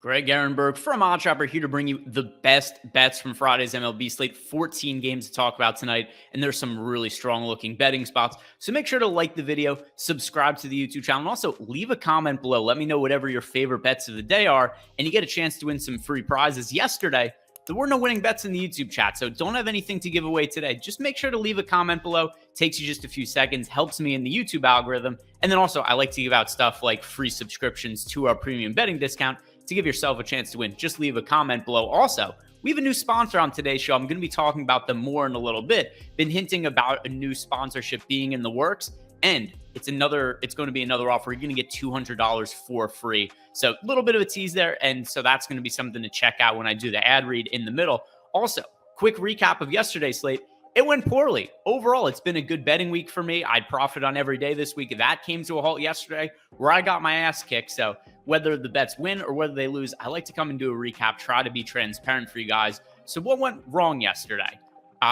Greg Ehrenberg from Oddchopper here to bring you the best bets from Friday's MLB slate. 14 games to talk about tonight, and there's some really strong looking betting spots. So make sure to like the video, subscribe to the YouTube channel, and also leave a comment below. Let me know whatever your favorite bets of the day are, and you get a chance to win some free prizes. Yesterday, there were no winning bets in the YouTube chat, so don't have anything to give away today. Just make sure to leave a comment below. Takes you just a few seconds, helps me in the YouTube algorithm. And then also, I like to give out stuff like free subscriptions to our premium betting discount to give yourself a chance to win. Just leave a comment below. Also, we have a new sponsor on today's show. I'm going to be talking about them more in a little bit. Been hinting about a new sponsorship being in the works, and it's going to be another offer. You're going to get $200 for free. So a little bit of a tease there, and so that's going to be something to check out when I do the ad read in the middle. Also, quick recap of yesterday's slate. It went poorly. Overall, it's been a good betting week for me. I'd profit on every day this week. That came to a halt yesterday where I got my ass kicked. So whether the bets win or whether they lose, I like to come and do a recap, try to be transparent for you guys. So what went wrong yesterday?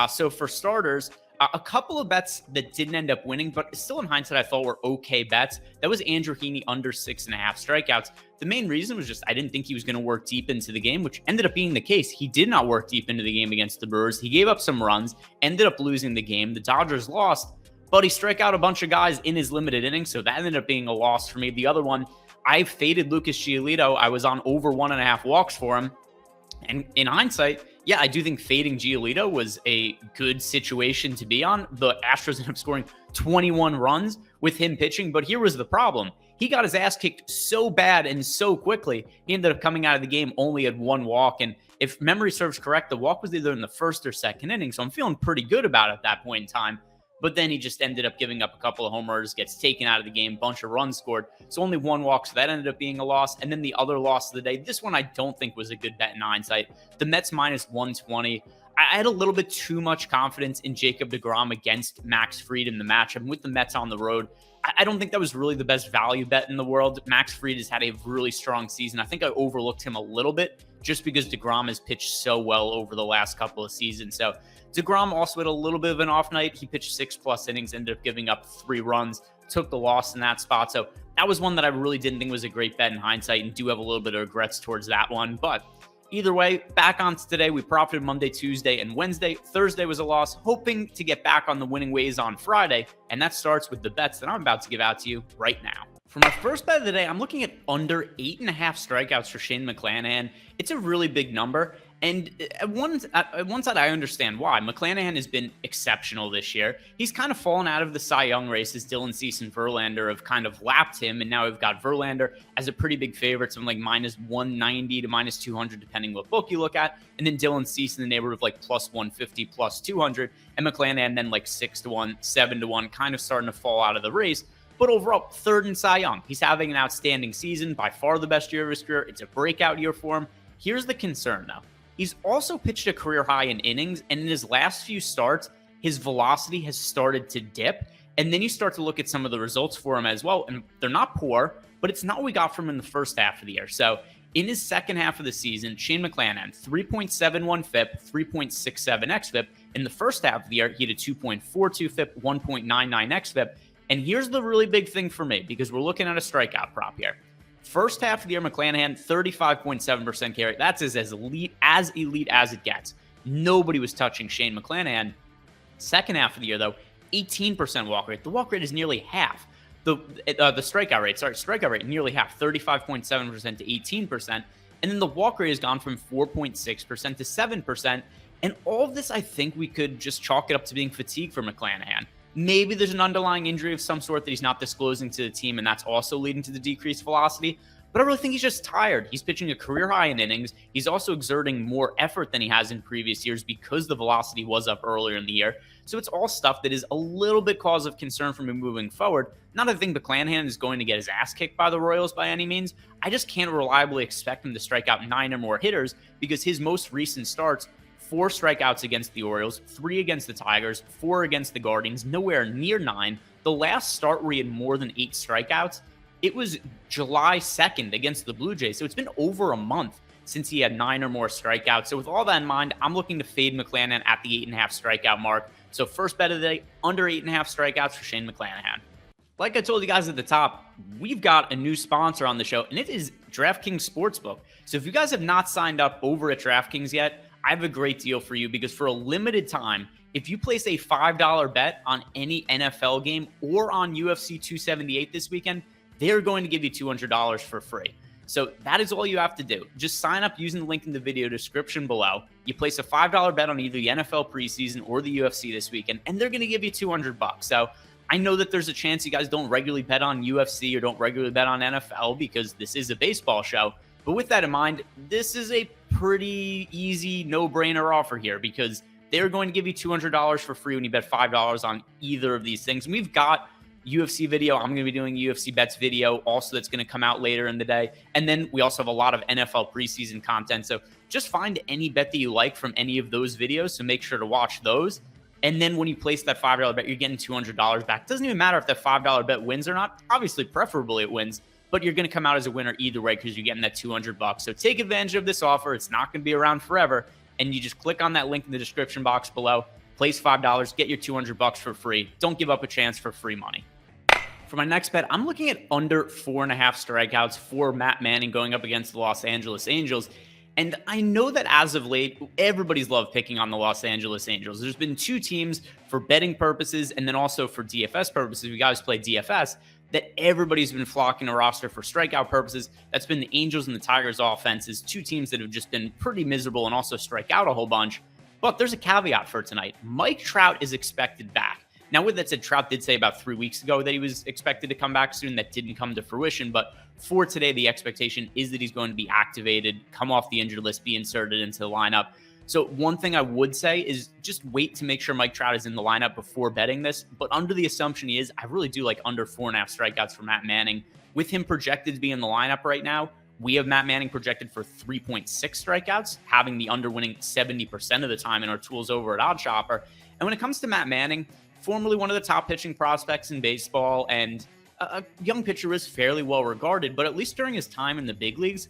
So for starters, a couple of bets that didn't end up winning, but still in hindsight, I thought were okay bets. That was Andrew Heaney under 6.5 strikeouts. The main reason was just I didn't think he was going to work deep into the game, which ended up being the case. He did not work deep into the game against the Brewers. He gave up some runs, ended up losing the game. The Dodgers lost, but he struck out a bunch of guys in his limited innings, so that ended up being a loss for me. The other one, I faded Lucas Giolito. I was on over 1.5 walks for him. And in hindsight, yeah, I do think fading Giolito was a good situation to be on. The Astros ended up scoring 21 runs with him pitching, but here was the problem. He got his ass kicked so bad and so quickly, he ended up coming out of the game only at 1 walk. And if memory serves correct, the walk was either in the first or second inning, so I'm feeling pretty good about it at that point in time. But then he just ended up giving up a couple of homers, gets taken out of the game, bunch of runs scored. So only 1 walk, so that ended up being a loss. And then the other loss of the day, this one I don't think was a good bet in hindsight. The Mets minus 120. I had a little bit too much confidence in Jacob deGrom against Max Fried in the matchup with the Mets on the road. I don't think that was really the best value bet in the world. Max Fried has had a really strong season. I think I overlooked him a little bit just because deGrom has pitched so well over the last couple of seasons. So deGrom also had a little bit of an off night. He pitched 6+ innings, ended up giving up 3 runs, took the loss in that spot. So that was one that I really didn't think was a great bet in hindsight and do have a little bit of regrets towards that one. But either way, back on to today. We profited Monday, Tuesday, and Wednesday. Thursday was a loss, hoping to get back on the winning ways on Friday. And that starts with the bets that I'm about to give out to you right now. For my first bet of the day, I'm looking at under 8.5 strikeouts for Shane McClanahan. It's a really big number. And at one side, I understand why. McClanahan has been exceptional this year. He's kind of fallen out of the Cy Young race as Dylan Cease and Verlander have kind of lapped him. And now we've got Verlander as a pretty big favorite, something like minus 190 to minus 200, depending what book you look at. And then Dylan Cease in the neighborhood of like plus 150, plus 200. And McClanahan then like 6-1, 7-1, kind of starting to fall out of the race. But overall, third in Cy Young. He's having an outstanding season, by far the best year of his career. It's a breakout year for him. Here's the concern, though. He's also pitched a career high in innings, and in his last few starts, his velocity has started to dip. And then you start to look at some of the results for him as well, and they're not poor, but it's not what we got from him in the first half of the year. So in his second half of the season, Shane McClanahan, 3.71 FIP, 3.67 xFIP. In the first half of the year, he had a 2.42 FIP, 1.99 xFIP. And here's the really big thing for me, because we're looking at a strikeout prop here. First half of the year, McClanahan, 35.7% carry. That's as elite as it gets. Nobody was touching Shane McClanahan. Second half of the year, though, 18% walk rate. The walk rate is nearly half. The strikeout rate nearly half, 35.7% to 18%. And then the walk rate has gone from 4.6% to 7%. And all of this, I think we could just chalk it up to being fatigue for McClanahan. Maybe there's an underlying injury of some sort that he's not disclosing to the team, and that's also leading to the decreased velocity. But I really think he's just tired. He's pitching a career high in innings. He's also exerting more effort than he has in previous years because the velocity was up earlier in the year. So it's all stuff that is a little bit cause of concern for me moving forward. Not that I think McClanahan is going to get his ass kicked by the Royals by any means. I just can't reliably expect him to strike out 9 or more hitters because his most recent starts, 4 strikeouts against the Orioles, 3 against the Tigers, 4 against the Guardians, nowhere near 9. The last start where he had more than 8 strikeouts, it was July 2nd against the Blue Jays. So it's been over a month since he had 9 or more strikeouts. So with all that in mind, I'm looking to fade McClanahan at the 8.5 strikeout mark. So first bet of the day, under 8.5 strikeouts for Shane McClanahan. Like I told you guys at the top, we've got a new sponsor on the show, and it is DraftKings Sportsbook. So if you guys have not signed up over at DraftKings yet, I have a great deal for you because for a limited time, if you place a $5 bet on any NFL game or on UFC 278 this weekend, they're going to give you $200 for free. So that is all you have to do. Just sign up using the link in the video description below. You place a $5 bet on either the NFL preseason or the UFC this weekend, and they're going to give you $200. So I know that there's a chance you guys don't regularly bet on UFC or don't regularly bet on NFL because this is a baseball show. But with that in mind, this is a pretty easy no-brainer offer here because they're going to give you $200 for free when you bet $5 on either of these things. And we've got UFC video. I'm going to be doing UFC bets video also that's going to come out later in the day. And then we also have a lot of NFL preseason content. So just find any bet that you like from any of those videos. So make sure to watch those. And then when you place that $5 bet, you're getting $200 back. It doesn't even matter if that $5 bet wins or not. Obviously, preferably it wins, but you're going to come out as a winner either way because you're getting that $200. So take advantage of this offer. It's not going to be around forever. And you just click on that link in the description box below, place $5, get your $200 for free. Don't give up a chance for free money. For my next bet, I'm looking at under 4.5 strikeouts for Matt Manning going up against the Los Angeles Angels. And I know that as of late, everybody's loved picking on the Los Angeles Angels. There's been two teams for betting purposes and then also for DFS purposes. We guys play DFS that everybody's been flocking a roster for strikeout purposes. That's been the Angels and the Tigers offenses, two teams that have just been pretty miserable and also strike out a whole bunch. But there's a caveat for tonight. Mike Trout is expected back. Now, with that said, Trout did say about 3 weeks ago that he was expected to come back soon. That didn't come to fruition. But for today, the expectation is that he's going to be activated, come off the injured list, be inserted into the lineup. So one thing I would say is just wait to make sure Mike Trout is in the lineup before betting this. But under the assumption he is, I really do like under 4.5 strikeouts for Matt Manning. With him projected to be in the lineup right now, we have Matt Manning projected for 3.6 strikeouts, having the under winning 70% of the time in our tools over at OddsShopper. And when it comes to Matt Manning, formerly one of the top pitching prospects in baseball and a young pitcher is fairly well regarded, but at least during his time in the big leagues,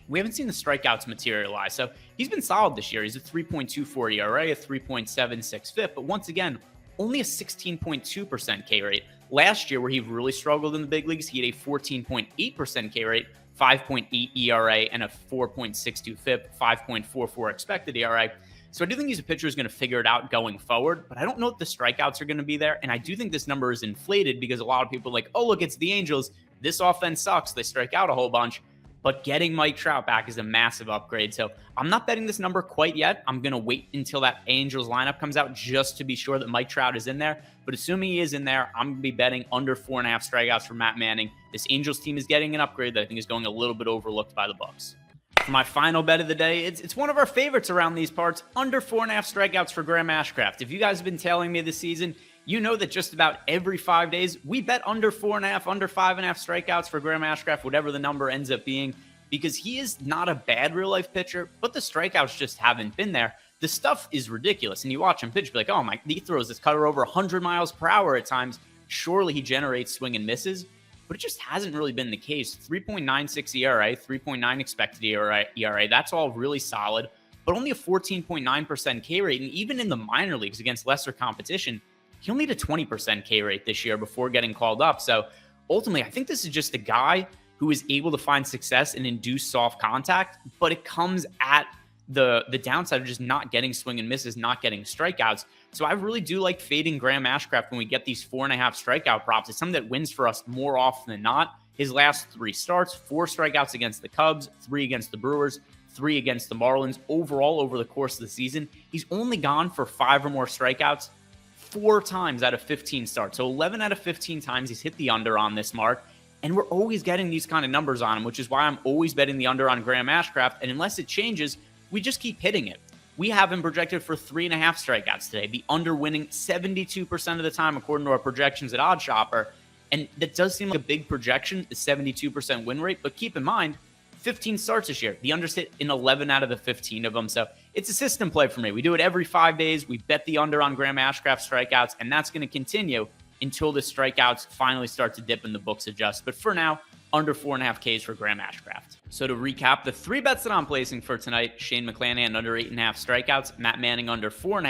we haven't seen the strikeouts materialize. So he's been solid this year. He's a 3.24 ERA, a 3.76 FIP, but once again, only a 16.2% K rate. Last year, where he really struggled in the big leagues, he had a 14.8% K rate, 5.8 ERA, and a 4.62 FIP, 5.44 expected ERA. So I do think he's a pitcher who's going to figure it out going forward, but I don't know if the strikeouts are going to be there. And I do think this number is inflated because a lot of people are like, oh, look, it's the Angels. This offense sucks. They strike out a whole bunch. But getting Mike Trout back is a massive upgrade. So I'm not betting this number quite yet. I'm going to wait until that Angels lineup comes out just to be sure that Mike Trout is in there. But assuming he is in there, I'm going to be betting under 4.5 strikeouts for Matt Manning. This Angels team is getting an upgrade that I think is going a little bit overlooked by the books. For my final bet of the day, it's one of our favorites around these parts, under 4.5 strikeouts for Graham Ashcraft. If you guys have been tailing me this season, you know that just about every 5 days, we bet under 4.5, under 5.5 strikeouts for Graham Ashcraft, whatever the number ends up being, because he is not a bad real-life pitcher, but the strikeouts just haven't been there. The stuff is ridiculous, and you watch him pitch, be like, oh my, he throws this cutter over 100 miles per hour at times. Surely he generates swing and misses. But it just hasn't really been the case. 3.96 ERA, 3.9 expected ERA. That's all really solid, but only a 14.9% K rate. And even in the minor leagues against lesser competition, he only had a 20% K rate this year before getting called up. So ultimately, I think this is just a guy who is able to find success and induce soft contact, but it comes at the downside of just not getting swing and misses, not getting strikeouts. So I really do like fading Graham Ashcraft when we get these 4.5 strikeout props. It's something that wins for us more often than not. His last 3 starts, 4 strikeouts against the Cubs, 3 against the Brewers, 3 against the Marlins. Overall, over the course of the season, he's only gone for 5 or more strikeouts 4 times out of 15 starts. So 11 out of 15 times he's hit the under on this mark. And we're always getting these kind of numbers on him, which is why I'm always betting the under on Graham Ashcraft. And unless it changes, we just keep hitting it. We have him projected for 3.5 strikeouts today. The under winning 72% of the time, according to our projections at OddsShopper. And that does seem like a big projection, the 72% win rate. But keep in mind, 15 starts this year. The under's hit in 11 out of the 15 of them. So it's a system play for me. We do it every 5 days. We bet the under on Graham Ashcraft strikeouts, and that's going to continue until the strikeouts finally start to dip and the books adjust. But for now, under 4.5 Ks for Graham Ashcraft. So to recap, the 3 bets that I'm placing for tonight: Shane McClanahan under 8.5 strikeouts, Matt Manning under 4.5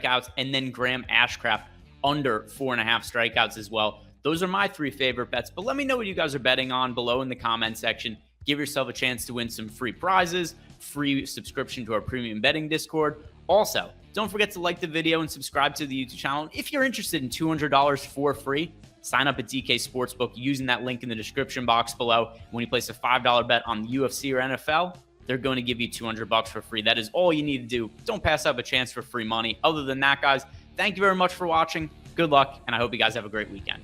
strikeouts, and then Graham Ashcraft under 4.5 strikeouts as well. Those are my 3 favorite bets, but let me know what you guys are betting on below in the comment section. Give yourself a chance to win some free prizes, free subscription to our premium betting Discord. Also, don't forget to like the video and subscribe to the YouTube channel. If you're interested in $200 for free, sign up at DK Sportsbook using that link in the description box below. When you place a $5 bet on the UFC or NFL, they're going to give you $200 for free. That is all you need to do. Don't pass up a chance for free money. Other than that, guys, thank you very much for watching. Good luck, and I hope you guys have a great weekend.